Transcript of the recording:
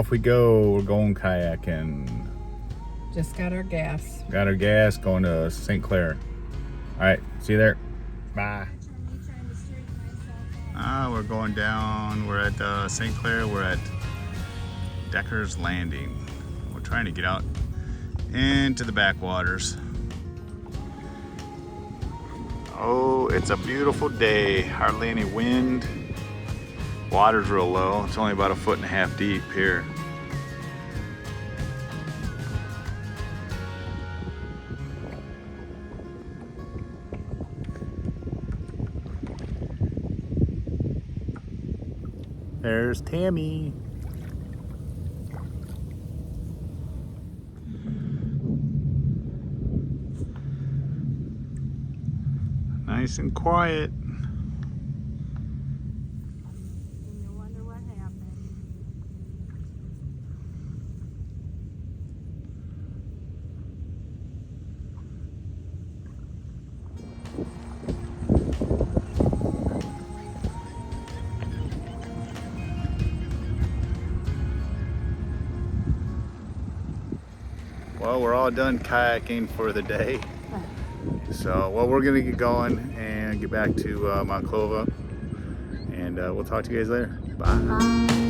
off we go. We're going kayaking. Just got our gas. Got our gas, going to St Clair. All right, see you there. Bye. We're going down. We're at St Clair. We're at Decker's Landing. We're trying to get out into the backwaters. Oh, it's a beautiful day. Hardly any wind. Water's real low. It's only about 1.5 feet deep here. There's Tammy. Nice and quiet. You wonder what happened. Well, we're all done kayaking for the day. So, well, we're gonna get going and get back to Monclova, and we'll talk to you guys later. Bye. Bye.